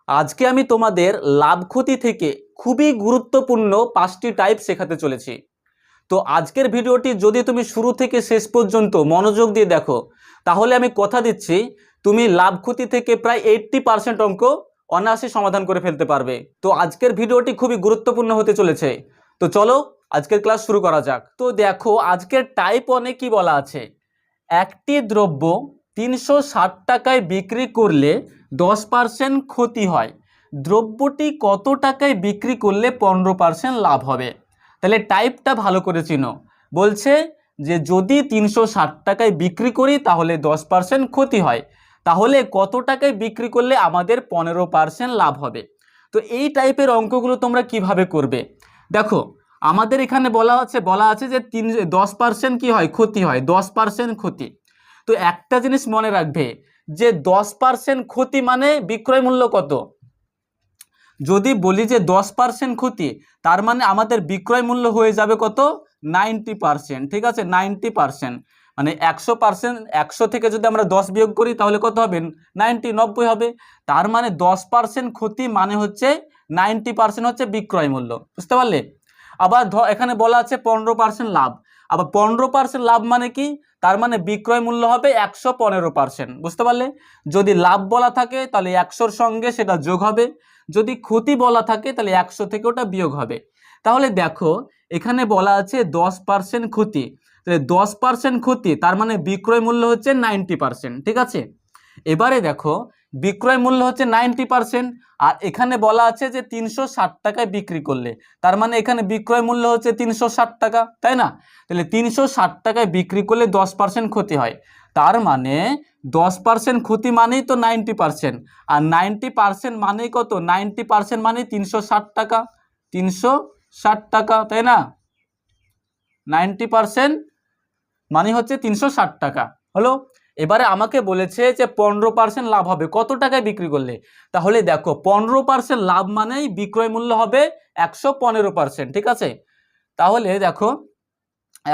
আজকে আমি তোমাদের লাভ ক্ষতি থেকে খুবই গুরুত্বপূর্ণ 5টি টাইপ শেখাতে চলেছি। তো আজকের ভিডিওটি যদি তুমি শুরু থেকে শেষ পর্যন্ত মনোযোগ দিয়ে দেখো, তাহলে আমি কথা দিচ্ছি তুমি লাভ ক্ষতি থেকে প্রায় 80% অঙ্ক অনায়াসে সমাধান করে ফেলতে পারবে। তো আজকের ভিডিওটি খুবই গুরুত্বপূর্ণ হতে চলেছে। তো চলো আজকের ক্লাস শুরু করা যাক। তো দেখো আজকের টাইপ 1-এ কি বলা আছে, একটি দ্রব্য 360 টাকায় বিক্রি করলে 10% ক্ষতি হয়, দ্রব্যটি কত টাকায় বিক্রি করলে 15% লাভ হবে। তাহলে টাইপটা ভালো করে চিনো। বলছে যে যদি 360 টাকায় বিক্রি করি তাহলে 10% ক্ষতি হয়, তাহলে কত টাকায় বিক্রি করলে আমাদের 15% লাভ হবে। তো এই টাইপের অঙ্কগুলো তোমরা কিভাবে করবে দেখো, আমাদের এখানে বলা আছে যে 10% কি হয়, ক্ষতি হয়, 10% ক্ষতি। তো একটা জিনিস মনে রাখবে যে 10% ক্ষতি মানে বিক্রয় মূল্য কত। যদি বলি যে 10% ক্ষতি, তার মানে আমাদের বিক্রয় মূল্য হয়ে যাবে কত, 90%। ঠিক আছে, 90% মানে 100%, 100 থেকে যদি আমরা 10 বিয়োগ করি তাহলে কত হবে, 90 হবে। তার মানে 10% ক্ষতি মানে হচ্ছে 90% হচ্ছে বিক্রয় মূল্য। বুঝতে পারলে? আবার এখানে বলা আছে 15% লাভ। আবার 15% লাভ মানে কি, তার মানে বিক্রয় মূল্য হবে 115%। বুঝতে পারলে? যদি লাভ বলা থাকে তাহলে 100-র সঙ্গে সেটা যোগ হবে, যদি ক্ষতি বলা থাকে তাহলে 100 থেকে ওটা বিয়োগ হবে। তাহলে দেখো এখানে বলা আছে 10% ক্ষতি, তাহলে 10% ক্ষতি তার মানে বিক্রয় মূল্য হচ্ছে 90%। ঠিক আছে, এবারে দেখো বিক্রয় মূল্য হচ্ছে 90%, আর এখানে বলা আছে যে 360 টাকায় বিক্রি করলে, তার মানে এখানে বিক্রয় মূল্য হচ্ছে 360 টাকা, তাই না? তাহলে 360 টাকায় বিক্রি করলে 10% ক্ষতি হয়, তার মানে 10% ক্ষতি মানেই তো 90%, আর 90% মানেই কত, 90% মানে 360 টাকা, 360 টাকা, তাই না? 90% মানে হচ্ছে 360 টাকা হলো। এবারে আমাকে বলেছে যে 15% লাভ হবে কত টাকায় বিক্রি করলে, তাহলে দেখো 15% লাভ মানেই বিক্রয় মূল্য হবে 115%। ঠিক আছে, তাহলে দেখো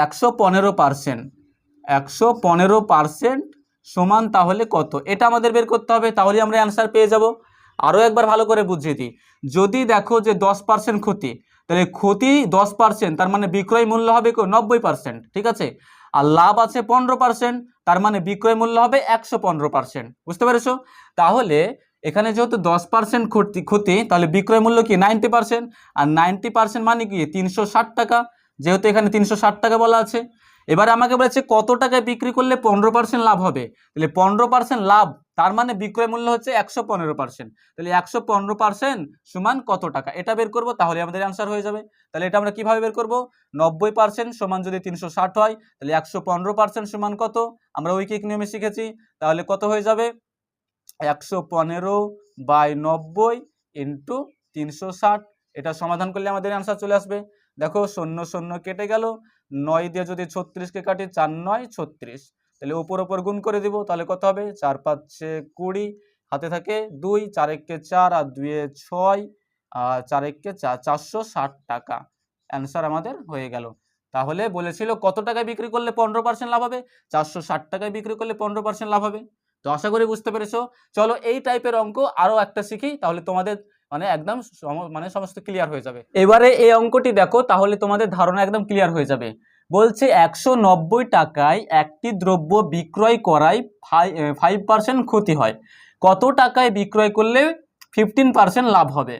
115%, 115% সমান তাহলে কত, এটা আমাদের বের করতে হবে, তাহলে আমরা অ্যান্সার পেয়ে যাব। আরও একবার ভালো করে বুঝিয়ে দিই, যদি দেখো যে 10% ক্ষতি, তাহলে ক্ষতি 10%, তার মানে বিক্রয় মূল্য হবে 90%। ঠিক আছে, আর লাভ আছে 15%, তার মানে বিক্রয় মূল্য হবে 115%। বুঝতে পেরেছো? তাহলে এখানে যেহেতু 10% ক্ষতি, তাহলে বিক্রয় মূল্য কি 90%, আর 90% মানে কি 360 টাকা, যেহেতু এখানে 360 টাকা বলা আছে। এবারে আমাকে বলেছে কত টাকায় বিক্রি করলে 15% লাভ হবে, তাহলে 15% লাভ তার মানে বিক্রয় মূল্য হচ্ছে 115%, তাহলে 115% সমান কত টাকা, এটা বের করব, তাহলে আমাদের অ্যান্সার হয়ে যাবে। তাহলে এটা আমরা কিভাবে বের করব, 90% সমান যদি 360 হয় তাহলে 115% সমান কত, আমরা ঐকিক নিয়মে শিখেছি, তাহলে কত হয়ে যাবে, 115/90 ইন্টু 360। এটা সমাধান করলে আমাদের অ্যান্সার চলে আসবে। দেখো 0 0 কেটে গেল, 9 দিয়ে যদি 36কে কাটি, 4 9 36, তাহলে উপর গুণ করে দিব, তাহলে কত হবে, 4 5 20, হাতে থাকে 2, 4 1 4 আর 2 6, আর 4 1 4, 460 টাকা অ্যান্সার আমাদের হয়ে গেল। তাহলে বলেছিল কত টাকায় বিক্রি করলে 15% লাভ হবে, 460 টাকায় বিক্রি করলে 15% লাভ হবে। তো আশা করি বুঝতে পেরেছো। চলো এই টাইপের অঙ্ক আরো একটা শিখি, তাহলে তোমাদের একদম সমস্ত ক্লিয়ার হয়ে যাবে। এবারে এই অঙ্কটি দেখো, তাহলে তোমাদের ধারণা একদম ক্লিয়ার হয়ে যাবে। বলছে 190 টাকায় একটি দ্রব্য বিক্রয় করায় 5% ক্ষতি হয়, কত টাকায় বিক্রয় করলে 15% লাভ হবে।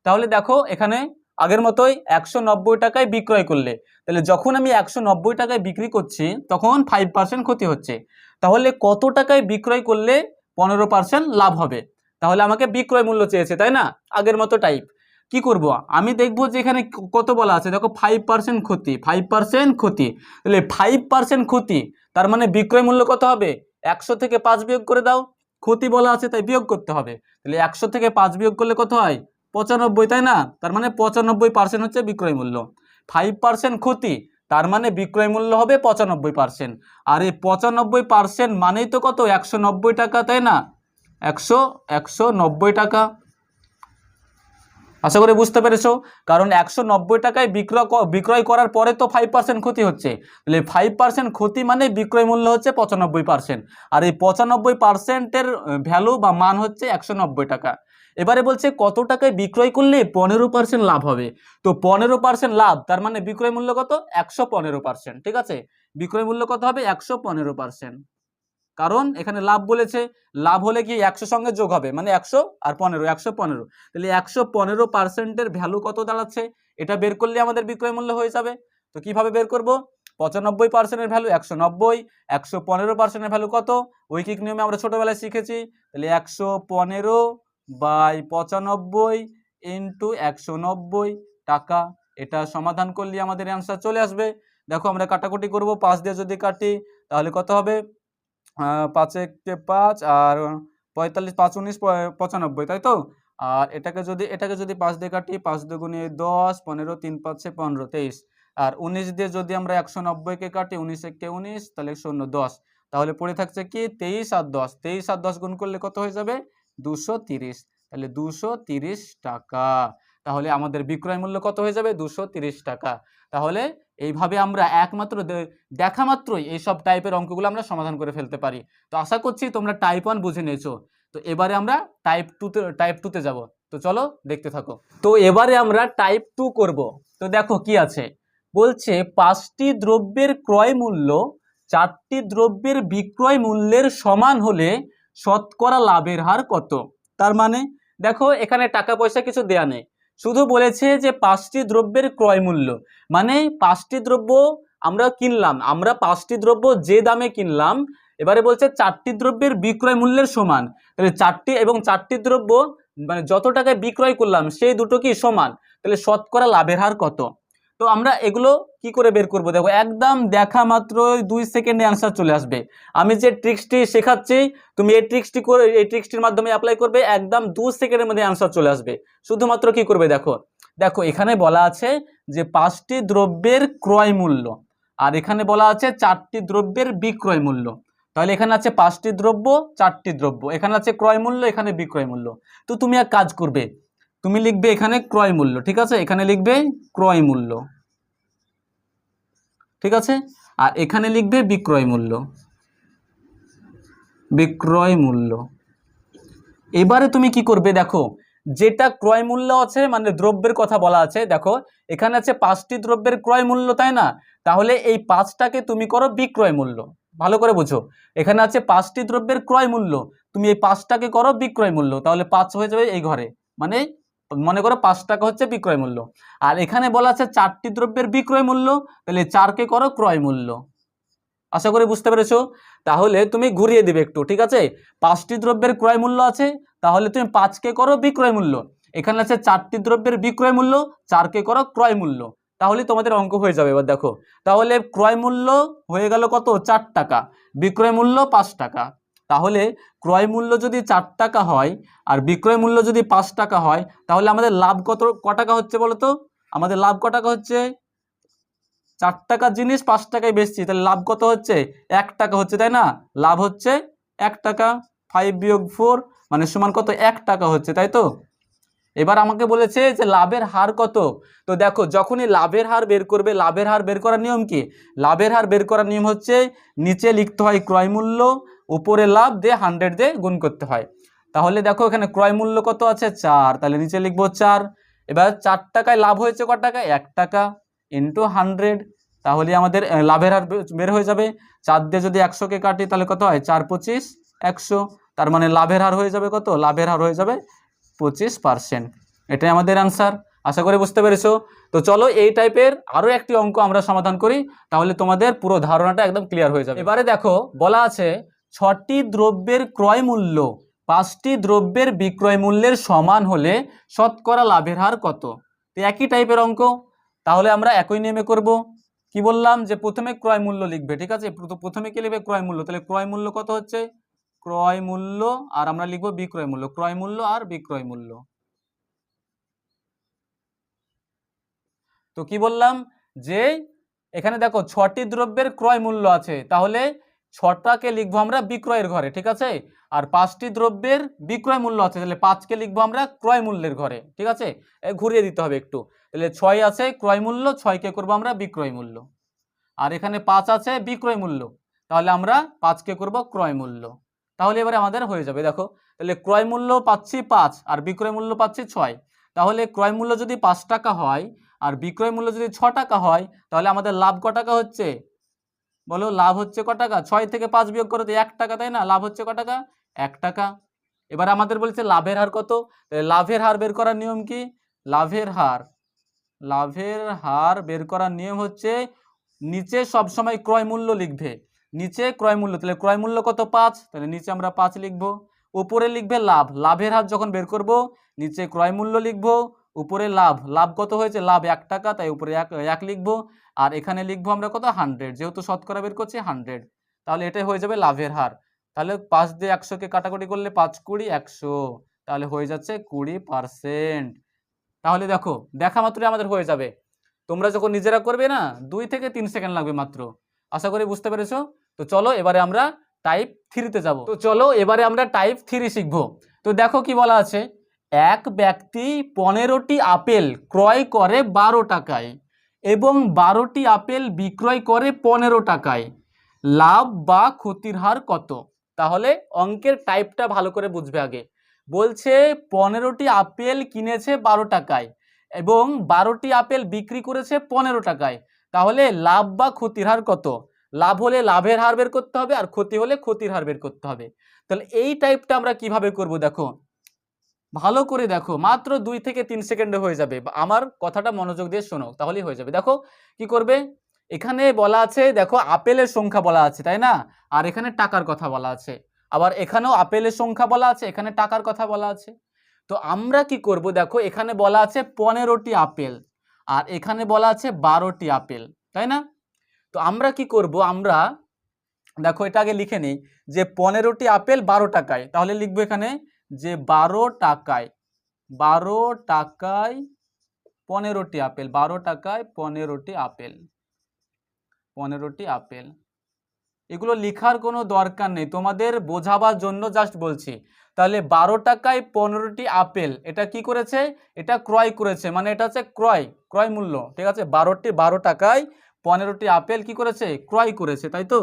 তাহলে দেখো এখানে আগের মতোই 190 টাকায় বিক্রয় করলে, তাহলে যখন আমি 190 টাকায় বিক্রি করছি তখন 5% ক্ষতি হচ্ছে, তাহলে কত টাকায় বিক্রয় করলে 15% লাভ হবে। তাহলে আমাকে বিক্রয় মূল্য চেয়েছে, তাই না? আগের মতো টাইপ কি করব, আমি দেখবো যে এখানে কত বলা আছে, দেখো 5% ক্ষতি, 5% ক্ষতি, তাহলে 5% ক্ষতি তার মানে বিক্রয় মূল্য কত হবে, 100 থেকে 5 বিয়োগ করে দাও, ক্ষতি বলা আছে তাই বিয়োগ করতে হবে, তাহলে 100 থেকে 5 বিয়োগ করলে কত হয়, 95, তাই না? তার মানে 95% হচ্ছে বিক্রয় মূল্য। 5% ক্ষতি তার মানে বিক্রয় মূল্য হবে 95%, আর এই 95% মানেই তো কত, 190 টাকা, তাই না? 190 টাকা। আশা করি বুঝতে পেরেছো, কারণ 190 টাকায় বিক্রয় করার পরে তো 5% ক্ষতি হচ্ছে, তাহলে 5% ক্ষতি মানে বিক্রয় মূল্য হচ্ছে 95%, আর এই 95%-এর ভ্যালু বা মান হচ্ছে 190 টাকা। এবারে বলছে কত টাকায় বিক্রয় করলে 15% লাভ হবে। তো 15% লাভ, তার মানে বিক্রয় মূল্য কত? 115%। ঠিক আছে, বিক্রয় মূল্য কত হবে? 115%। কারণ এখানে লাভ বলেছে, লাভ হলে কি 100 সঙ্গে যোগ হবে, মানে 100 আর 15, 115। তাহলে 115%-এর ভ্যালু কত দাঁড়াচ্ছে, এটা বের করলে আমাদের বিক্রয় মূল্য হয়ে যাবে। তো কিভাবে বের করব? 95%-এর ভ্যালু 190, 115%-এর ভ্যালু কত? ঐকিক নিয়মে আমরা ছোটবেলায় শিখেছি। তাহলে 115/95 ইন্টু 190 টাকা। এটা সমাধান করলে আমাদের অ্যান্সার চলে আসবে। দেখো আমরা কাটাকুটি করব, 5 দিয়ে যদি কাটি তাহলে কত হবে? 5 একে 5 আর 45, 5 19 95, তাই তো? আর এটাকে যদি 5 দিয়ে কাটি, 5 দুগুণে 10, 15, 3 5 15, 23। আর 19 দিয়ে যদি আমরা 190-কে কাটি, 19 একে 19, তাহলে 0 10। তাহলে পড়ে থাকছে কি 23 আর 10, 23 আর 10 গুণ করলে কত হয়ে যাবে? 230। তাহলে 230 টাকা। তাহলে আমাদের বিক্রয় মূল্য কত হয়ে যাবে? 230 টাকা। তাহলে এইভাবে আমরা একমাত্র দেখা মাত্রই এইসব টাইপের অঙ্কগুলো আমরা সমাধান করে ফেলতে পারি। তো আশা করছি তোমরা টাইপ 1 বুঝে নিয়েছো। তো এবারে আমরা টাইপ 2তে যাব। তো চলো দেখতে থাকো। তো এবারে আমরা টাইপ 2 করব। তো দেখো কি আছে, বলছে 5টি দ্রব্যের ক্রয় মূল্য 4টি দ্রব্যের বিক্রয় মূল্যের সমান হলে শতকরা লাভের হার কত। তার মানে দেখো এখানে টাকা পয়সা কিছু দেয়া নেই, শুধু বলেছে যে 5টি দ্রব্যের ক্রয় মূল্য, মানে 5টি দ্রব্য আমরা কিনলাম, আমরা 5টি দ্রব্য যে দামে কিনলাম, এবারে বলছে 4টি দ্রব্যের বিক্রয় মূল্যের সমান। তাহলে 4টি দ্রব্য মানে যত টাকায় বিক্রয় করলাম সেই দুটো কি সমান, তাহলে শতকরা লাভের হার কত। তো আমরা এগুলো কি করে বের করব? দেখো একদম দেখা মাত্রই 2 সেকেন্ডে অ্যান্সার চলে আসবে। আমি যে ট্রিক্সটি শেখাচ্ছি তুমি এই ট্রিক্সটির মাধ্যমে অ্যাপ্লাই করবে, একদম 2 সেকেন্ডের মধ্যে অ্যান্সার চলে আসবে। শুধুমাত্র কি করবে দেখো, দেখো এখানে বলা আছে যে 5টি দ্রব্যের ক্রয় মূল্য, আর এখানে বলা আছে 4টি দ্রব্যের বিক্রয় মূল্য। তাহলে এখানে আছে 5টি দ্রব্য, 4টি দ্রব্য, এখানে আছে ক্রয় মূল্য, এখানে বিক্রয় মূল্য। তো তুমি এক কাজ করবে, তুমি লিখবে এখানে ক্রয় মূল্য, ঠিক আছে, এখানে লিখবে ক্রয় মূল্য, ঠিক আছে, আর এখানে লিখবে বিক্রয় মূল্য, বিক্রয় মূল্য। এবারে তুমি কি করবে দেখো, যেটা ক্রয় মূল্য আছে মানে দ্রব্যের কথা বলা আছে, দেখো এখানে আছে 5টি দ্রব্যের ক্রয় মূল্য, তাই না? তাহলে এই 5টাকে তুমি করো বিক্রয় মূল্য। ভালো করে বুঝো, এখানে আছে 5টি দ্রব্যের ক্রয় মূল্য, তুমি এই 5টাকে করো বিক্রয় মূল্য, তাহলে 5 হয়ে যাবে এই ঘরে, মানে মনে করো 5 টাকা হচ্ছে বিক্রয় মূল্য। আর এখানে বলা আছে 4টি দ্রব্যের বিক্রয় মূল্য, তাহলে 4কে করো ক্রয় মূল্য। আশা করি বুঝতে পেরেছো। তাহলে তুমি ঘুরিয়ে দিবে একটু, ঠিক আছে, 5টি দ্রব্যের ক্রয় মূল্য আছে, তাহলে তুমি 5কে করো বিক্রয় মূল্য, এখানে আছে 4টি দ্রব্যের বিক্রয় মূল্য, 4কে করো ক্রয় মূল্য, তাহলে তোমাদের অঙ্ক হয়ে যাবে। এবার দেখো তাহলে ক্রয় মূল্য হয়ে গেল কত? 4 টাকা, বিক্রয় মূল্য 5 টাকা। তাহলে ক্রয় মূল্য যদি 4 টাকা হয় আর বিক্রয় মূল্য যদি 5 টাকা হয়, তাহলে আমাদের লাভ ক টাকা হচ্ছে বলো তো? আমাদের লাভ ক টাকা হচ্ছে? 4 টাকার জিনিস 5 টাকায় বেচছি, তাহলে লাভ কত হচ্ছে? 1 টাকা হচ্ছে, তাই না? লাভ হচ্ছে 1 টাকা। 5 বিয়োগ 4 মানে সমান কত? 1 টাকা হচ্ছে, তাই তো? এবার আমাকে বলেছে যে লাভের হার কত। তো দেখো যখনই লাভের হার বের করবে, লাভের হার বের করার নিয়ম কি? লাভের হার বের করার নিয়ম হচ্ছে নিচে লিখতে হয় ক্রয় মূল্য, উপরে লাভ দিয়ে 100 দিয়ে গুণ করতে হয়। তাহলে দেখো এখানে ক্রয় মূল্য কত আছে? 4, তাহলে নিচে লিখবো 4। এবার 4 টাকায় লাভ হয়েছে ক টাকা? 1 টাকা ইন্টু 100, তাহলে আমাদের লাভের হার বের হয়ে যাবে। 4 দিয়ে যদি 100-কে কাটি তাহলে কত হয়? 4 25 100, তার মানে লাভের হার হয়ে যাবে কত? লাভের হার হয়ে যাবে 25%। এটাই আমাদের আনসার। আশা করি বুঝতে পেরেছো। তো চলো এই টাইপের আরো একটি অঙ্ক আমরা সমাধান করি, তাহলে তোমাদের পুরো ধারণাটা একদম ক্লিয়ার হয়ে যাবে। এবারে দেখো বলা আছে 6টি দ্রব্যের ক্রয় মূল্য 5টি দ্রব্যের বিক্রয় মূল্যের সমান হলে শতকরা লাভের হার কত। তো একই টাইপের অঙ্ক, তাহলে আমরা একই নিয়মে করব। কি বললাম যে প্রথমে ক্রয় মূল্য লিখবে, ঠিক আছে, প্রথমে কি লিখবে? ক্রয় মূল্য। তাহলে ক্রয় মূল্য কত হচ্ছে? ক্রয় মূল্য, আর আমরা লিখবো বিক্রয় মূল্য, ক্রয় মূল্য আর বিক্রয় মূল্য। তো কি বললাম যে এখানে দেখো 6টি দ্রব্যের ক্রয় মূল্য আছে, তাহলে 6টাকে লিখবো আমরা বিক্রয়ের ঘরে, ঠিক আছে, আর 5টি দ্রব্যের বিক্রয় মূল্য আছে, তাহলে 5কে লিখবো আমরা ক্রয় মূল্যের ঘরে, ঠিক আছে, ঘুরিয়ে দিতে হবে একটু। তাহলে 6 আছে ক্রয় মূল্য, 6কে করবো আমরা বিক্রয় মূল্য, আর এখানে 5 আছে বিক্রয় মূল্য, তাহলে আমরা 5কে করবো ক্রয় মূল্য। তাহলে এবারে আমাদের হয়ে যাবে। দেখো তাহলে ক্রয় মূল্য পাচ্ছি 5 আর বিক্রয় মূল্য পাচ্ছি 6। তাহলে ক্রয় মূল্য যদি 5 টাকা হয় আর বিক্রয় মূল্য যদি 6 টাকা হয়, তাহলে আমাদের লাভ ক টাকা হচ্ছে? বলো, লাভ হচ্ছে ক টাকা? 6 থেকে 5 বিয়োগ করো তো 1 টাকা, তাই না? লাভ হচ্ছে ক টাকা? 1 টাকা। এবার আমাদের বলছে লাভের হার কত? লাভের হার বের করার নিয়ম কি? লাভের হার বের করার নিয়ম হচ্ছে নিচে সবসময় ক্রয় মূল্য লিখবে। নিচে ক্রয় মূল্য, তাহলে ক্রয় মূল্য কত? 5, তাহলে নিচে আমরা 5 লিখবো। উপরে লিখবে লাভ, লাভের হার যখন বের করব নিচে ক্রয় মূল্য লিখবো, উপরে লাভ, লাভ কত হয়েছে? লাভ 1 টাকা, তাই উপরে 1 লিখবো। আর এখানে লিখবো আমরা কত? 100, যেহেতু শতকরা বের করছি 100। তাহলে এটাই হয়ে যাবে লাভের হার। তাহলে 5 দিয়ে 100কে কাটাকুটি করলে 5 20 100, তাহলে হয়ে যাচ্ছে 20%। তাহলে দেখো দেখা মাত্রই আমাদের হয়ে যাবে। তোমরা যখন নিজেরা করবে না 2 থেকে 3 সেকেন্ড লাগবে মাত্র। আশা করি বুঝতে পেরেছো। তো চলো এবারে আমরা টাইপ 3তে যাব। তো চলো এবারে আমরা টাইপ 3 শিখবো। তো দেখো কি বলা আছে, এক ব্যক্তি 15টি আপেল ক্রয় করে 12 টাকায় এবং 12টি আপেল বিক্রয় করে 15 টাকায়, লাভ বা ক্ষতির হার কত? তাহলে অঙ্কের টাইপটা ভালো করে বুঝবে আগে। বলছে 15টি আপেল কিনেছে 12 টাকায় এবং 12টি আপেল বিক্রি করেছে 15 টাকায়, তাহলে লাভ বা ক্ষতির হার কত? লাভ হলে লাভের হার বের করতে হবে আর ক্ষতি হলে ক্ষতির হার বের করতে হবে। তাহলে এই টাইপটা আমরা কিভাবে করব দেখো, ভালো করে দেখো, মাত্র 2 থেকে 3 সেকেন্ডে হয়ে যাবে। আমার কথাটা মনোযোগ দিয়ে শোনো, তাহলেই হয়ে যাবে। দেখো কি করবে, এখানে বলা আছে, দেখো আপেলের সংখ্যা বলা আছে, তাই না? আর এখানে টাকার কথা বলা আছে। আবার এখানেও আপেলের সংখ্যা বলা আছে, এখানে টাকার কথা বলা আছে। তো আমরা কি করব, দেখো এখানে বলা আছে 15টি আপেল আর এখানে বলা আছে 12টি আপেল, তাই না? তো আমরা কি করব, আমরা দেখো এটা আগে লিখে নিই যে 15টি আপেল 12 টাকায়, তাহলে লিখবো এখানে যে 12 টাকায় 15টি আপেল, 12 টাকায় 15টি আপেল, 15টি আপেল। এগুলো লেখার কোনো দরকার নেই, তোমাদের বোঝাবার জন্য জাস্ট বলছি। তাহলে 12 টাকায় 15টি আপেল, এটা কি করেছে? এটা ক্রয় করেছে, মানে এটা হচ্ছে ক্রয় মূল্য, ঠিক আছে? 12 টাকায় 15টি আপেল কি করেছে? ক্রয় করেছে, তাই তো?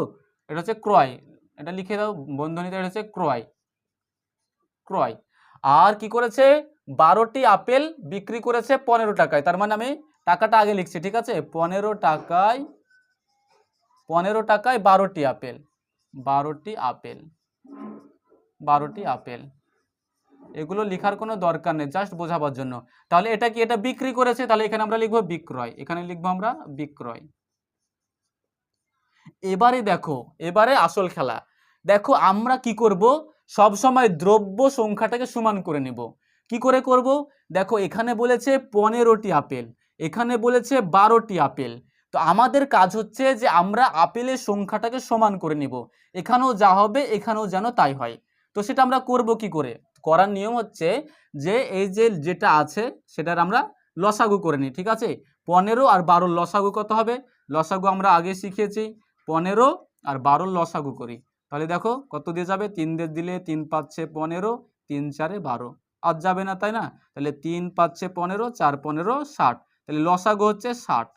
এটা হচ্ছে ক্রয়, এটা লিখে দাও বন্ধনীতে, এটা হচ্ছে ক্রয়। আর কি করেছে? 12টি আপেল বিক্রি করেছে 15 টাকায়, তার মানে আমি টাকাটা আগে লিখছি, ঠিক আছে? 15 টাকায় 12টি আপেল, 12টি আপেল। এগুলো লেখার কোনো দরকার নেই, জাস্ট বোঝাবার জন্য। তাহলে এটা কি? এটা বিক্রি করেছে, তাহলে এখানে আমরা লিখবো বিক্রয়, এখানে লিখবো আমরা বিক্রয়। এবারে দেখো, এবারে আসল খেলা। দেখো আমরা কি করব, সব সময় দ্রব্য সংখ্যাটাকে সমান করে নেব। কি করে করব? দেখো এখানে বলেছে 15টি আপেল, এখানে বলেছে 12টি আপেল। তো আমাদের কাজ হচ্ছে যে আমরা আপেলের সংখ্যাটাকে সমান করে নিব, এখানেও যা হবে এখানেও যেন তাই হয়। তো সেটা আমরা করব কি করে? করার নিয়ম হচ্ছে যে এই যে যেটা আছে সেটার আমরা লসাগু করে নিই, ঠিক আছে? 15 আর 12 লসাগু কত হবে? লসাগু আমরা আগে শিখেছি, 15 আর 12 লসাগু করি। তাহলে দেখো কত দিয়ে যাবে, 3 দিয়ে দিলে 3 5 15, 3 4 12, আর যাবে না, তাই না? তাহলে 3 5 15, 4 15 60, তাহলে লসাগু হচ্ছে 60,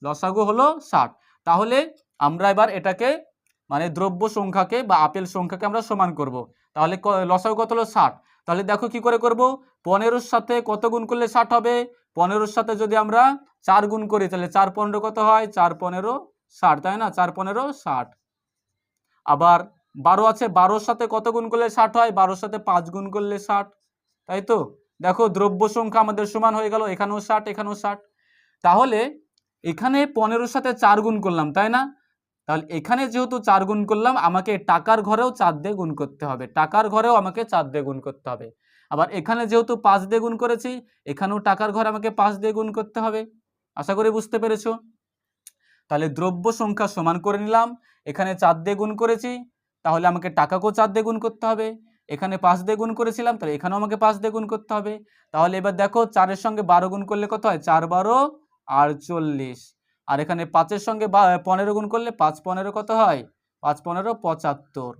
লসাগু হলো 60। তাহলে আমরা এবার এটাকে মানে দ্রব্য সংখ্যাকে বা আপেল সংখ্যাকে আমরা সমান করব। তাহলে লসাগু কত হলো? 60। তাহলে দেখো কি করে করব, 15-র সাথে কত গুণ করলে 60 হবে? 15-র সাথে যদি আমরা 4 গুণ করি তাহলে 4 15 কত হয়? 4 15 60, তাই না? 4 15 60। আবার 12 আছে, 12-র সাথে কত গুণ করলে 60 হয়? 12-র সাথে 5 গুণ করলে 60, তাই তো? দেখো দ্রব্য সংখ্যা আমাদের সমান হয়ে গেল, এখানেও 60 এখানেও 60। তাহলে এখানে 15-র সাথে 4 গুণ করলাম, তাই না? তাহলে এখানে যেহেতু 4 গুণ করলাম, আমাকে টাকার ঘরেও 4 দিয়ে গুণ করতে হবে, টাকার ঘরেও আমাকে 4 দিয়ে গুণ করতে হবে। আবার এখানে যেহেতু 5 দিয়ে গুণ করেছি, এখানেও টাকার ঘরে আমাকে 5 দিয়ে গুণ করতে হবে। আশা করি বুঝতে পেরেছো। তাহলে দ্রব্য সংখ্যা সমান করে নিলাম, এখানে 4 দিয়ে গুণ করেছি, তাহলে আমাকে টাকাকেও 4 দিয়ে গুণ করতে হবে। এখানে 5 দিয়ে গুণ করেছিলাম, তাহলে এখানেও আমাকে 5 দিয়ে গুণ করতে হবে। তাহলে এবার দেখো 4-এর সঙ্গে 12 গুণ করলে কত হয়? 4 12 48। আর এখানে 5-এর সঙ্গে 15 গুণ করলে 5 15 কত হয়? 5 15 75,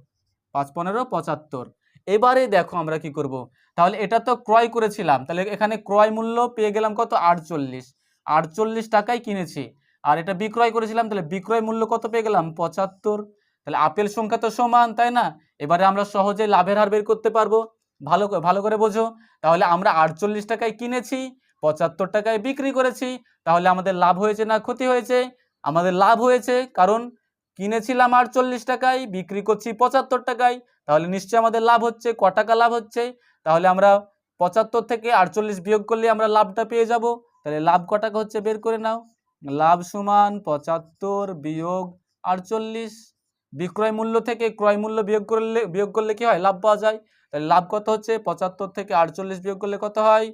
5 15 75। এবারে দেখো আমরা কি করব, তাহলে এটা তো ক্রয় করেছিলাম, তাহলে এখানে ক্রয় মূল্য পেয়ে গেলাম কত? 48, 48 টাকায় কিনেছি। আর এটা বিক্রয় করেছিলাম, তাহলে বিক্রয় মূল্য কত পেয়ে গেলাম? 75। তাহলে আপেল সংখ্যা তো সমান, তাই না? এবারে আমরা সহজে লাভের হার বের করতে পারবো। ভালো করে বোঝো। তাহলে আমরা 48 টাকায় কিনেছি, 75 টাকায় বিক্রি করেছি, তাহলে আমাদের লাভ হয়েছে না ক্ষতি হয়েছে? আমাদের লাভ হয়েছে, কারণ কিনেছিলাম 48 টাকায়, বিক্রি করছি 75 টাকায়, তাহলে নিশ্চয়ই আমাদের লাভ হচ্ছে। ক টাকা লাভ হচ্ছে? তাহলে আমরা 75 থেকে 48 বিয়োগ করলে আমরা লাভটা পেয়ে যাব। তাহলে লাভ ক টাকা হচ্ছে বের করে নাও। লাভ সমান 75 বিয়োগ 48। বিক্রয় মূল্য থেকে ক্রয় মূল্য বিয়োগ করলে কি হয়? লাভ পাওয়া যায়। তাহলে লাভ কত হচ্ছে? 75 থেকে 48 বিয়োগ করলে কত হয়?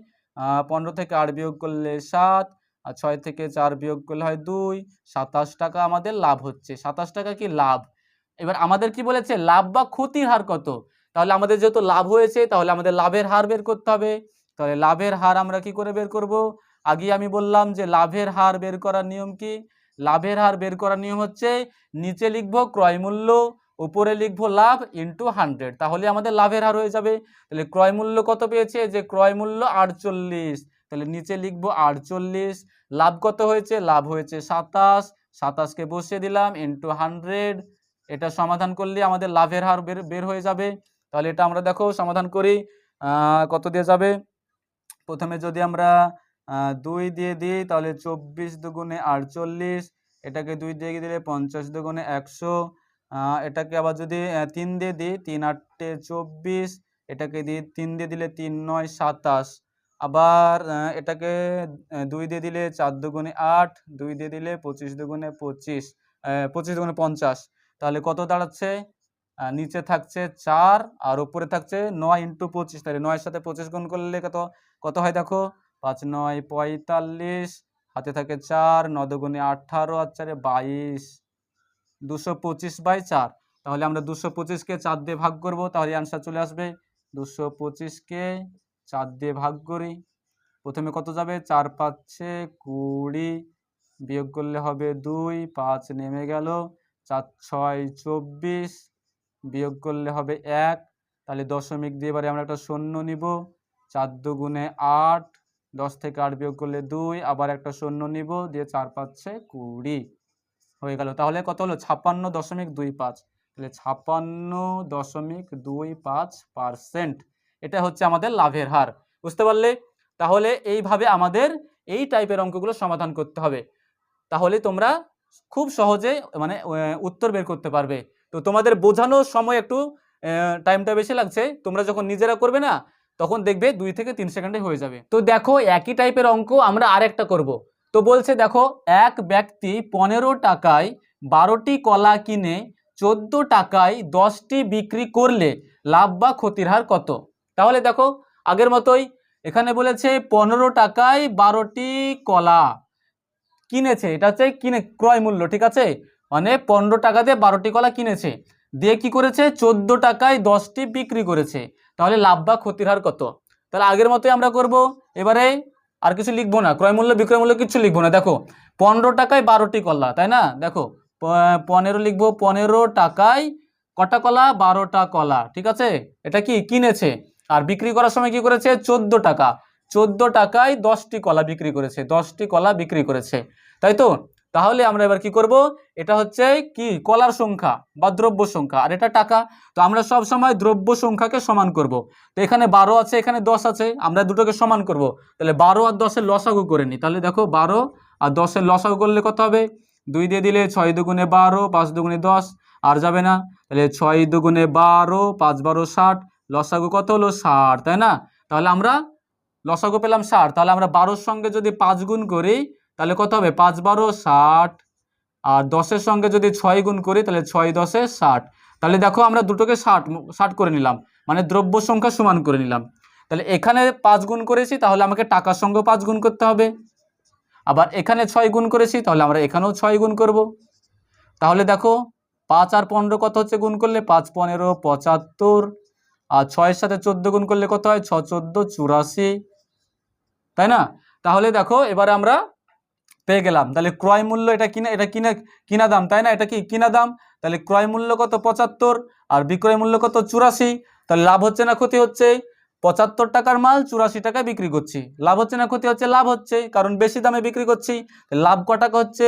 15 থেকে 8 বিয়োগ করলে 7, আর 6 থেকে 4 বিয়োগ করলে হয় 2, 27 টাকা আমাদের লাভ হচ্ছে। 27 টাকা কি লাভ। এবার আমাদের কি বলেছে? লাভ বা ক্ষতির হার কত? তাহলে আমাদের যেহেতু লাভ হয়েছে, তাহলে আমাদের লাভের হার বের করতে হবে। তাহলে লাভের হার আমরা কি করে বের করব? আগে আমি বললাম যে লাভের হার বের করার নিয়ম কি? লাভের হার বের করার নিয়ম হচ্ছে নিচে লিখবো ক্রয় মূল্য, উপরে লিখবো লাভ ইন্টু 100, তাহলে আমাদের লাভের হার হয়ে যাবে। তাহলে ক্রয় মূল্য কত পেয়েছে? যে ক্রয় মূল্য 48, তাহলে নিচে লিখবো 48। লাভ কত হয়েছে? লাভ হয়েছে 27, 27কে বসিয়ে দিলাম ইন্টু 100। এটা সমাধান করলে আমাদের লাভের হার বের হয়ে যাবে। তাহলে এটা আমরা দেখো সমাধান করি। কত দিয়ে যাবে? প্রথমে যদি আমরা 2 দিয়ে দিই, তাহলে 24 দুগুণে 48, এটাকে 2 দিয়ে দিলে 50 দুগুণে 100, এটাকে আবার যদি 3 দিয়ে দিই, 3 8 24, এটাকে 3 দিয়ে দিলে 3 9 27, আবার এটাকে 2 দিয়ে দিলে 4 দুগুণে 8, 2 দিয়ে দিলে 25 দুগুণে 25, 25 দুগুণে 50, তাহলে কত দাঁড়াচ্ছে? নিচে থাকছে 4 আর উপরে থাকছে 9 ইন্টু 25, তাহলে 9 এর সাথে 25 গুণ করলে কত হয় দেখো? 5 9 45, হাতে থাকে 4, 9 দুগুণে 18 আর 4 22, 225/4। তাহলে আমরা 225কে 4 দিয়ে ভাগ করব, তাহলে आंसर চলে আসবে। 225কে 4 দিয়ে ভাগ করি, প্রথমে কত যাবে? 4 5 20, বিয়োগ করলে হবে 2, 5 নেমে গেল, 4 6 24, বিয়োগ করলে হবে 1, তাহলে দশমিক দিয়ে এবারে আমরা একটা শূন্য নিব। 4 দুগুণে 8, 10 থেকে 8 বিয়োগ করলে 2, আবার একটা শূন্য নিব, দিয়ে 4 5 20 হয়ে গেল। তাহলে কত হলো? 56.25। তাহলে 56.25%, এটা হচ্ছে আমাদের লাভের হার। বুঝতে পারলে? তাহলে এইভাবে আমাদের এই টাইপের অঙ্কগুলো সমাধান করতে হবে, তাহলে তোমরা খুব সহজে মানে উত্তর বের করতে পারবে। তো তোমাদের বোঝানোর সময় একটু টাইমটা বেশি লাগছে, তোমরা যখন নিজেরা করবে না তখন দেখবে 2 থেকে 3 সেকেন্ডে হয়ে যাবে। তো দেখো একই টাইপের অঙ্ক আমরা আরেকটা করব। তো বলছে দেখো, এক ব্যক্তি 15 টাকায় 12টি কলা কিনে 14 টাকায় 10টি বিক্রি করলে লাভ বা ক্ষতির হার কত? তাহলে দেখো আগের মতোই এখানে বলেছে 15 টাকায় 12টি কলা কিনেছে, এটা হচ্ছে ক্রয় মূল্য, ঠিক আছে? মানে 15 টাকা দিয়ে 12টি কলা কিনেছে, দিয়ে কি করেছে? 14 টাকায় 10টি বিক্রি করেছে, তাহলে লাভ বা ক্ষতির হার কত? তাহলে আগের মতোই আমরা করব। এবারে আর কিছু লিখবো না, ক্রয় মূল্য বিক্রয় মূল্য কিছু লিখবো না। দেখো 15 টাকায় 12টি কলা, তাই না? দেখো 15 লিখবো, 15 টাকায় কটা কলা? 12টা কলা, ঠিক আছে? এটা কি কিনেছে, আর বিক্রি করার সময় কি করেছে? 14 টাকা, 14 টাকায় 10টি কলা বিক্রি করেছে, 10টি কলা বিক্রি করেছে, তাই তো? তাহলে আমরা এবার কি করব? এটা হচ্ছে কি কলার সংখ্যা বা দ্রব্য সংখ্যা, আর এটা টাকা। তো আমরা সব সময় দ্রব্য সংখ্যাকে সমান করব। তো এখানে 12 আছে, এখানে 10 আছে, আমরা দুটোকে সমান করব। তাহলে 12 আর 10 এর লসাগু করে নিই। তাহলে দেখো 12 আর 10 এর লসাগু করলে কত হবে? 2 দিয়ে দিলে 6 দুগুণে 12, 5 দুগুণে 10, আর যাবে না। তাহলে 6 দুগুণে 12, 5 12 60, লসাগু কত হলো? 60, তাই না? তাহলে আমরা লসাগু পেলাম 60। তাহলে আমরা 12-র সঙ্গে যদি 5 গুণ করি তাহলে কত হবে? 5 12 60, আর 10-এর সঙ্গে যদি 6 গুণ করি তাহলে 6 10 60। তাহলে দেখো আমরা দুটোকে 60 করে নিলাম, মানে দ্রব্য সংখ্যা সমান করে নিলাম। তাহলে এখানে 5 গুণ করেছি, তাহলে আমাকে টাকার সঙ্গে 5 গুণ করতে হবে। আবার এখানে 6 গুণ করেছি, তাহলে আমরা এখানেও 6 গুণ করব। তাহলে দেখো 5 আর 15 কত হচ্ছে গুণ করলে? 5 15 75, আর 6-এর সাথে 14 গুণ করলে কত হয়? 6 14 84, তাই না? তাহলে দেখো এবারে আমরা পেয়ে গেলাম। তাহলে ক্রয় মূল্য এটা কিনা দাম, তাই না? এটা কি কিনা দাম। তাহলে ক্রয় মূল্য কত? 75, আর বিক্রয় মূল্য কত? 84। তাহলে লাভ হচ্ছে না ক্ষতি হচ্ছে? 75 টাকার মাল 84 টাকায় বিক্রি করছি, লাভ হচ্ছে না ক্ষতি হচ্ছে? লাভ হচ্ছে, কারণ বেশি দামে বিক্রি করছি। লাভ ক টাকা হচ্ছে?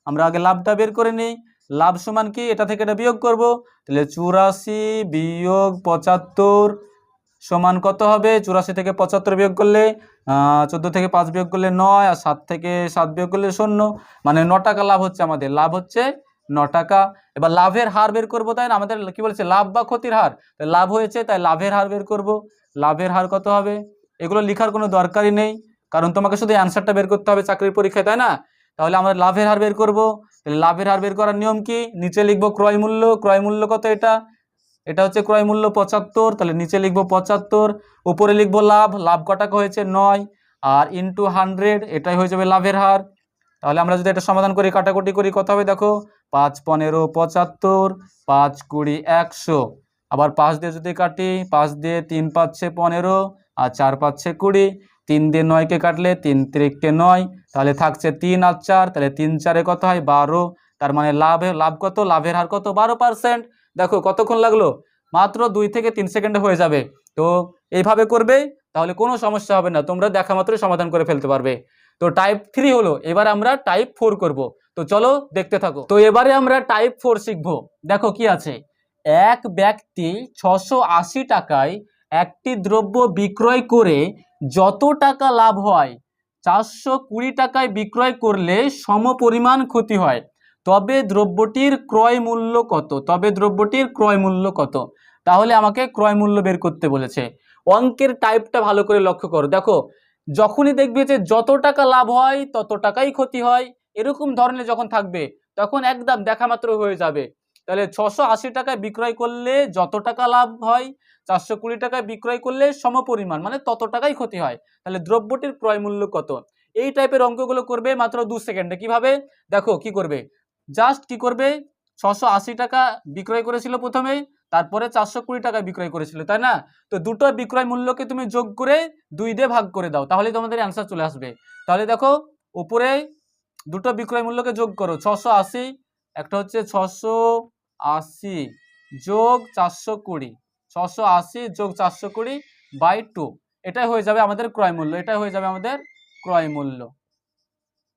আমরা আগে লাভটা বের করে নিই। লাভ সমান কি, এটা থেকে এটা বিয়োগ করব, তাহলে 84 বিয়োগ 75 সমান কত হবে? 84 থেকে 75 বিয়োগ করলে 14 থেকে 5 বিয়োগ করলে 9, আর 7 থেকে 7 বিয়োগ করলে 0, মানে 9 টাকা লাভ হচ্ছে আমাদের, লাভ হচ্ছে 9 টাকা। এবার লাভের হার বের করবো, তাই না? আমাদের কি বলছে, লাভ বা ক্ষতির হার, লাভ হয়েছে তাই লাভের হার বের করব। লাভের হার কত হবে? এগুলো লেখার কোনো দরকারই নেই, কারণ তোমাকে শুধু অ্যান্সারটা বের করতে হবে চাকরির পরীক্ষায়, তাই না? তাহলে আমরা লাভের হার বের করব। লাভের হার বের করার নিয়ম কি? নিচে লিখবো ক্রয় মূল্য, ক্রয় মূল্য কত? এটা হচ্ছে ক্রয় মূল্য 75, তাহলে নিচে লিখবো 75, উপরে লিখবো লাভ, লাভ ক টাকা হয়েছে 9, আর ইন্টু 100, এটাই হয়ে যাবে লাভের হার। তাহলে আমরা যদি এটা সমাধান করি, কাটাকুটি করি, কত হবে দেখো, 5 15 75, 5 20 100, আবার 5 দিয়ে যদি কাটি, 5 দিয়ে 3 5 6 15, আর 4 5 6 20, 3 দিয়ে 9কে কাটলে 3 3 9, তাহলে থাকছে 3 আর 4, তাহলে 3 4 কত হয়? 12, তার মানে লাভ কত? লাভের হার কত? 12%। দেখো কতক্ষণ লাগলো, মাত্র 2 থেকে 3 সেকেন্ডে হয়ে যাবে। তো এইভাবে করবে, তাহলে কোনো সমস্যা হবে না, তোমরা দেখা মাত্রই সমাধান করে ফেলতে পারবে। তো টাইপ 3 হলো, এবার আমরা টাইপ 4 করব। তো চলো দেখতে থাকো। তো এবারে আমরা টাইপ 4 শিখবো। দেখো কি আছে, এক ব্যক্তি 680 টাকায় একটি দ্রব্য বিক্রয় করে যত টাকা লাভ হয় 420 টাকায় বিক্রয় করলে সমপরিমাণ ক্ষতি হয়, তবে দ্রব্যটির ক্রয় মূল্য কত? তবে দ্রব্যটির ক্রয় মূল্য কত? তাহলে আমাকে ক্রয় মূল্য বের করতে বলেছে। অঙ্কের টাইপটা ভালো করে লক্ষ্য করো। দেখো যখনই দেখবে যে যত টাকা লাভ হয় তত টাকাই ক্ষতি হয়, এরকম ধরনের যখন থাকবে তখন একদম দেখা মাত্র হয়ে যাবে। তাহলে 680 টাকায় বিক্রয় করলে যত টাকা লাভ হয় 420 টাকায় বিক্রয় করলে সমপরিমাণ, মানে তত টাকাই ক্ষতি হয়, তাহলে দ্রব্যটির ক্রয় মূল্য কত? এই টাইপের অঙ্কগুলো করবে মাত্র 2 সেকেন্ডে। কিভাবে? দেখো কি করবে, জাস্ট কি করবে, 680 টাকা বিক্রয় করেছিল প্রথমে, তারপরে 420 টাকায় বিক্রয় করেছিল, তাই না? তো দুটো বিক্রয় মূল্যকে তুমি যোগ করে 2 দিয়ে ভাগ করে দাও, তাহলে তোমাদের অ্যান্সার চলে আসবে। তাহলে দেখো উপরে দুটো বিক্রয় মূল্যকে যোগ করো, 680, একটা হচ্ছে 680 যোগ 420, 680 যোগ 420 বাই 2, এটাই হয়ে যাবে আমাদের ক্রয় মূল্য, এটাই হয়ে যাবে আমাদের ক্রয় মূল্য।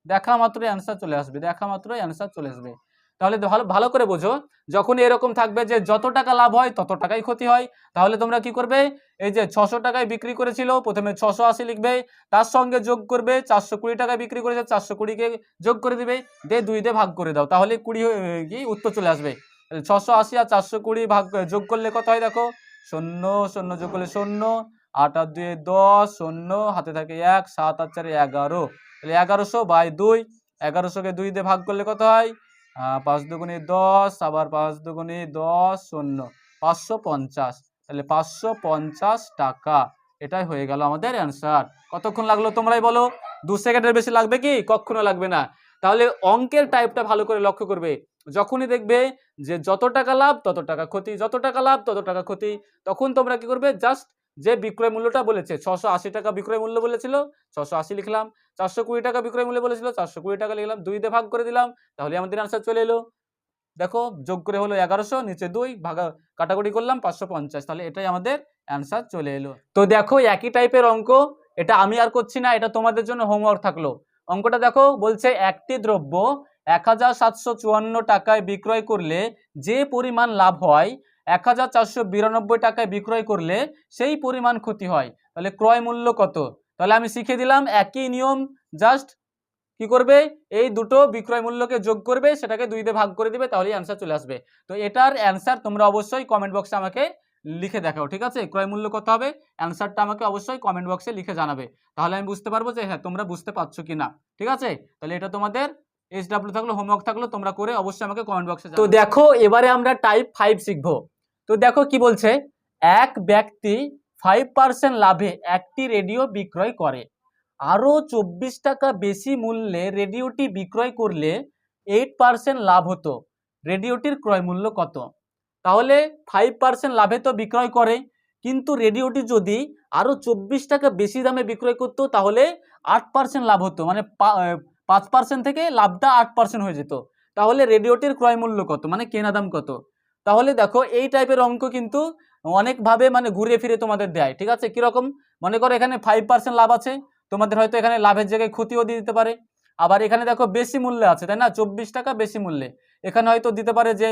দেখা মাত্রই অ্যান্সার চলে আসবে, দেখা মাত্রই অ্যান্সার চলে আসবে। তাহলে ভালো ভালো করে বোঝো, যখন এরকম থাকবে যে যত টাকা লাভ হয় তত টাকাই ক্ষতি হয়, তাহলে তোমরা কি করবে, এই যে 600 টাকায় বিক্রি করেছিল প্রথমে 680 লিখবে, তার সঙ্গে যোগ করবে 420 টাকায় বিক্রি করেছে, 420কে যোগ করে দিবে, দিয়ে 2 দিয়ে ভাগ করে দাও, তাহলে 20 কি উত্তর চলে আসবে। 680 আর 420 ভাগ যোগ করলে কত হয় দেখো, 0 0 যোগ করলে 0, 8 আর 2 10, 0 হাতে থাকে 1, 7 আর 4 11, তাহলে 1100 বাই 2, 1100কে 2 দিয়ে ভাগ করলে কত হয়, 5 দুগুণে 10, আবার 5 দুগুণে 10, 0, 550, তাহলে 550 টাকা, এটাই হয়ে গেল আমাদের অ্যান্সার। কতক্ষণ লাগলো তোমরাই বলো? 2 সেকেন্ডের বেশি লাগবে কি? কখনো লাগবে না। তাহলে অঙ্কের টাইপটা ভালো করে লক্ষ্য করবে, যখনই দেখবে যে যত টাকা লাভ তত টাকা ক্ষতি, যত টাকা লাভ তত টাকা ক্ষতি, তখন তোমরা কি করবে, জাস্ট যে বিক্রয় মূল্যটা বলেছে 680 টাকা বিক্রয় মূল্য বলেছিল 680 লিখলাম, 420 টাকা বিক্রয় মূল্য বলেছিল 420 টাকা লিখলাম, 2 দিয়ে ভাগ করে দিলাম, তাহলে আমাদের আনসার চলে এলো। দেখো যোগ করে হলো 1100, নিচে 2 ভাগা কাটাকুটি করলাম 550, তাহলে এটাই আমাদের অ্যান্সার চলে এলো। তো দেখো একই টাইপের অঙ্ক, এটা আমি আর করছি না, এটা তোমাদের জন্য হোমওয়ার্ক থাকলো। অঙ্কটা দেখো বলছে একটি দ্রব্য 1754 টাকায় বিক্রয় করলে যে পরিমাণ লাভ হয় 1492 টাকায় বিক্রয় করলে সেই পরিমাণ ক্ষতি হয়, তাহলে ক্রয় মূল্য কত? তাহলে আমি শিখিয়ে দিলাম একই নিয়ম, জাস্ট কি করবে, এই দুটো বিক্রয় মূল্যকে যোগ করবে, সেটাকে 2 দিয়ে ভাগ করে দিবে, তাহলেই অ্যান্সার চলে আসবে। তো এটার অ্যান্সার তোমরা অবশ্যই কমেন্ট বক্সে আমাকে লিখে দেখাও, ঠিক আছে? ক্রয় মূল্য কত হবে, অ্যান্সারটা আমাকে অবশ্যই কমেন্ট বক্সে লিখে জানাবে, তাহলে আমি বুঝতে পারবো যে হ্যাঁ তোমরা বুঝতে পারছো কিনা, ঠিক আছে? তাহলে এটা তোমাদের SW থাকলো, হোমওয়ার্ক থাকলো, তোমরা করে অবশ্যই আমাকে কমেন্ট বক্সে জানাবে। তো দেখো এবারে আমরা টাইপ 5 শিখবো। তো দেখো কি বলছে, এক ব্যক্তি 5% লাভে একটি রেডিও বিক্রয় করে, আরও 24 টাকা বেশি মূল্যে রেডিওটি বিক্রয় করলে 8% লাভ হতো, রেডিওটির ক্রয় মূল্য কত? তাহলে 5% লাভে তো বিক্রয় করে, কিন্তু রেডিওটি যদি আরও 24 টাকা বেশি দামে বিক্রয় করতো তাহলে 8% লাভ হতো, মানে 5% থেকে লাভটা 8% হয়ে যেত, তাহলে রেডিওটির ক্রয় মূল্য কত, মানে কেনা দাম কত? তাহলে দেখো এই টাইপের অঙ্ক কিন্তু অনেকভাবে মানে ঘুরে ফিরে তোমাদের দেয়, ঠিক আছে? কিরকম, মনে করো এখানে 5% লাভ আছে, তোমাদের হয়তো এখানে লাভের জায়গায় ক্ষতিও দিয়ে দিতে পারে, আবার এখানে দেখো বেশি মূল্যে আছে, তাই না, 24 টাকা বেশি মূল্যে, এখানে হয়তো দিতে পারে যে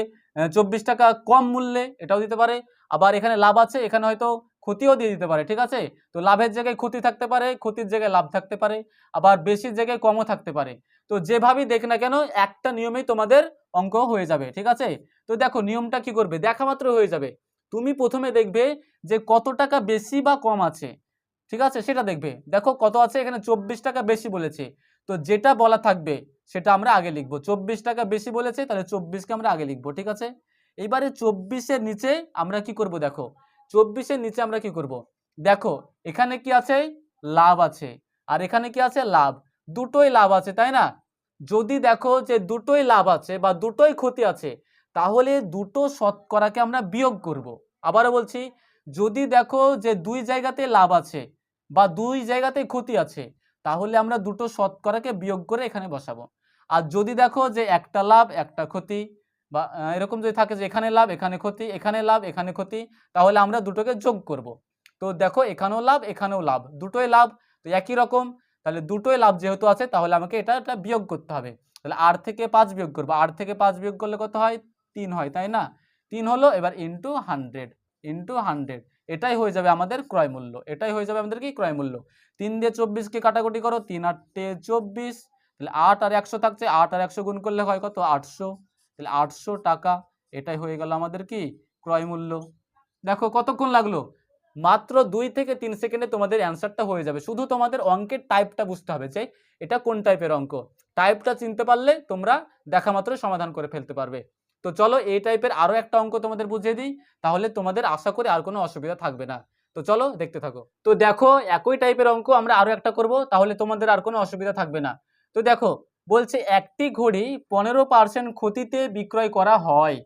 24 টাকা কম মূল্যে, এটাও দিতে পারে। আবার এখানে লাভ আছে, এখানে হয়তো ক্ষতিও দিয়ে দিতে পারে, ঠিক আছে। তো লাভের জায়গায় ক্ষতি থাকতে পারে, ক্ষতির জায়গায় লাভ থাকতে পারে, আবার বেশির জায়গায় কমও থাকতে পারে। তো যেভাবেই দেখ না কেন একটা নিয়মেই তোমাদের অঙ্ক হয়ে যাবে, ঠিক আছে। তো দেখো নিয়মটা কি করবে, দেখা মাত্র হয়ে যাবে। তুমি প্রথমে দেখবে যে কত টাকা বেশি বা কম আছে, ঠিক আছে, সেটা দেখবে। দেখো কত আছে, এখানে 24 টাকা বেশি বলেছে, তো যেটা বলা থাকবে সেটা আমরা আগে লিখবো। 24 টাকা বেশি বলেছে, তাহলে 24কে আমরা আগে লিখবো, ঠিক আছে। এইবারে 24-এর নিচে আমরা কি করব, দেখো 24-এর নিচে আমরা কি করব, দেখো এখানে কি আছে, লাভ আছে, আর এখানে কি আছে, লাভ, দুটোই লাভ আছে, তাই না। যদি দেখো যে দুটোই লাভ আছে বা দুটোই ক্ষতি আছে, তাহলে দুটো শতকরাকে আমরা বিয়োগ করব। আবারও বলছি, যদি দেখো যে দুই জায়গাতে লাভ আছে বা দুই জায়গাতে ক্ষতি আছে, তাহলে আমরা দুটো শতকরাকে বিয়োগ করে এখানে বসাবো। আর যদি দেখো যে একটা লাভ একটা ক্ষতি, বা এরকম যদি থাকে যে এখানে লাভ এখানে ক্ষতি, এখানে লাভ এখানে ক্ষতি, তাহলে আমরা দুটোকে যোগ করব। তো দেখো এখানেও লাভ এখানেও লাভ, দুটোই লাভ, তো একই রকম, তাহলে দুটোই লাভ যেহেতু আছে তাহলে আমাকে এটা বিয়োগ করতে হবে। তাহলে 8 থেকে 5 বিয়োগ করবো, 8 থেকে 5 বিয়োগ করলে কত হয়, 3 হয়, তাই না। 3 হলো, এবার ইন্টু 100, এটাই হয়ে যাবে আমাদের ক্রয় মূল্য, এটাই হয়ে যাবে আমাদের কি ক্রয় মূল্য। 3 দিয়ে 24কে কাটাকুটি করো, 3 8 24, তাহলে 8 আর 100 থাকছে, 8 আর 100 গুণ করলে হয় কত, 800, তাহলে 800 টাকা, এটাই হয়ে গেল আমাদের কি ক্রয় মূল্য। দেখো কতক্ষণ লাগলো, মাত্র 2 থেকে 3 সেকেন্ডে তোমাদের অ্যান্সারটা হয়ে যাবে। শুধু তোমাদের অঙ্কের টাইপটা বুঝতে হবে যে এটা কোন টাইপের অঙ্ক, টাইপটা চিনতে পারলে তোমরা দেখা মাত্র সমাধান করে ফেলতে পারবে। তো চলো এই টাইপের আরো একটা অঙ্ক তোমাদের বুঝিয়ে দিই, তাহলে তোমাদের আশা করি আর কোনো অসুবিধা থাকবে না। তো চলো দেখতে থাকো। তো দেখো একই টাইপের অঙ্ক আমরা আরো একটা করব, তাহলে তোমাদের আর কোনো অসুবিধা থাকবে না। তো দেখো বলছে একটি ঘড়ি 15% ক্ষতিতে বিক্রয় করা হয়,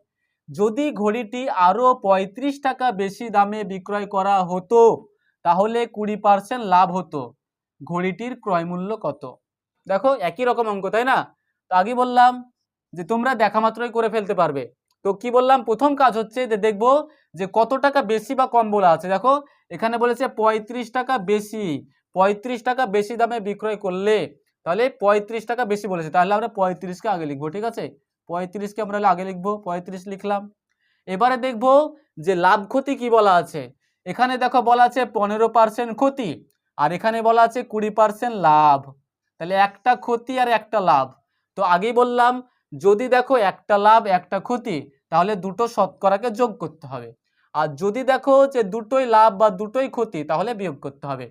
যদি ঘড়িটি আরো 35 টাকা বেশি দামে বিক্রয় করা হতো তাহলে 20% লাভ হতো, ঘড়িটির ক্রয় মূল্য কত। দেখো একই রকম অঙ্ক, তাই না। তো আগে বললাম যে তোমরা দেখা মাত্রই করে ফেলতে পারবে। তো কি বললাম, প্রথম কাজ হচ্ছে যে দেখবো যে কত টাকা বেশি বা কম বলা আছে। দেখো এখানে বলেছে 35 টাকা বেশি, 35 টাকা বেশি দামে বিক্রয় করলে, তাহলে 35 টাকা বেশি বলেছে, তাহলে আমরা 35কে আগে লিখবো, ঠিক আছে। 35কে আমরা আগে লিখবো, 35 লিখলাম। এবারে দেখবো যে লাভ ক্ষতি কি বলা আছে। এখানে দেখো বলা আছে 15% ক্ষতি, আর এখানে বলা আছে 20% লাভ, তাহলে একটা ক্ষতি আর একটা লাভ। তো আগেই বললাম যদি দেখো একটা লাভ একটা ক্ষতি, তাহলে দুটো শতকরাকে যোগ করতে হবে। আর যদি দেখো যে দুটোই লাভ বা দুটোই ক্ষতি, তাহলে বিয়োগ করতে হবে।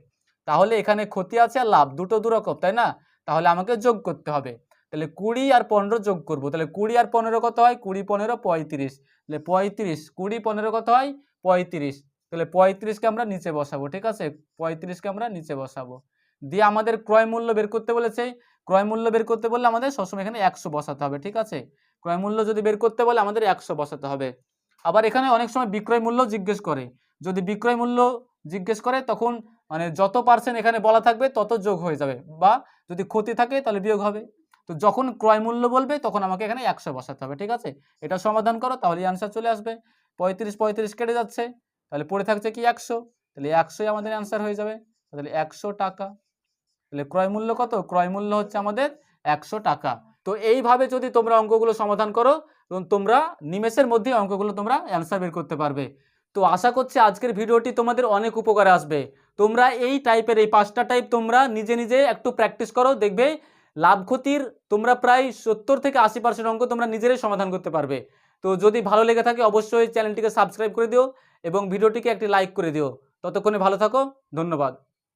তাহলে এখানে ক্ষতি আছে আর লাভ দুটো দুরকম, তাই না, তাহলে আমাকে যোগ করতে হবে। তাহলে 20 আর 15 যোগ করবো, তাহলে 20 আর 15 কত হয়, 20 15 35, তাহলে 35, 20 15 কত হয় 35, তাহলে 35কে আমরা নিচে বসাবো, ঠিক আছে, 35কে আমরা নিচে বসাবো। দিয়ে আমাদের ক্রয় মূল্য বের করতে বলেছে, ক্রয় মূল্য বের করতে বললে আমাদের সবসময় এখানে 100 বসাতে হবে, ঠিক আছে। ক্রয় মূল্য যদি বের করতে বলে আমাদের 100 বসাতে হবে। আবার এখানে অনেক সময় বিক্রয় মূল্য জিজ্ঞেস করে, যদি বিক্রয় মূল্য জিজ্ঞেস করে তখন মানে যত পার্সেন্ট এখানে বলা থাকবে তত যোগ হয়ে যাবে, বা যদি ক্ষতি থাকে তাহলে বিয়োগ হবে। তো যখন ক্রয় মূল্য বলবে তখন আমাকে এখানে 100 বসাতে হবে, ঠিক আছে। এটা সমাধান করো তাহলে অ্যান্সার চলে আসবে। 35 35 কেটে যাচ্ছে, তাহলে পড়ে থাকছে কি 100, তাহলে 100ই আমাদের অ্যান্সার হয়ে যাবে। তাহলে 100 টাকা, তাহলে ক্রয় মূল্য কত, ক্রয় মূল্য হচ্ছে আমাদের 100 টাকা। তো এইভাবে যদি তোমরা অঙ্কগুলো সমাধান করো, তোমরা নিমেষের মধ্যে অঙ্কগুলো তোমরা অ্যান্সার বের করতে পারবে। তো আশা করছি আজকের ভিডিওটি তোমাদের অনেক উপকারে আসবে। তোমরা এই টাইপের এই 5টা টাইপ তোমরা নিজে নিজে একটু প্র্যাকটিস করো, দেখবে লাভ ক্ষতির তোমরা প্রায় 70 থেকে 80% অঙ্ক তোমরা নিজেরাই সমাধান করতে পারবে। তো যদি ভালো লেগে থাকে অবশ্যই চ্যানেলটিকে সাবস্ক্রাইব করে দিও এবং ভিডিওটিকে একটি লাইক করে দিও। ততক্ষণে ভালো থাকো, ধন্যবাদ।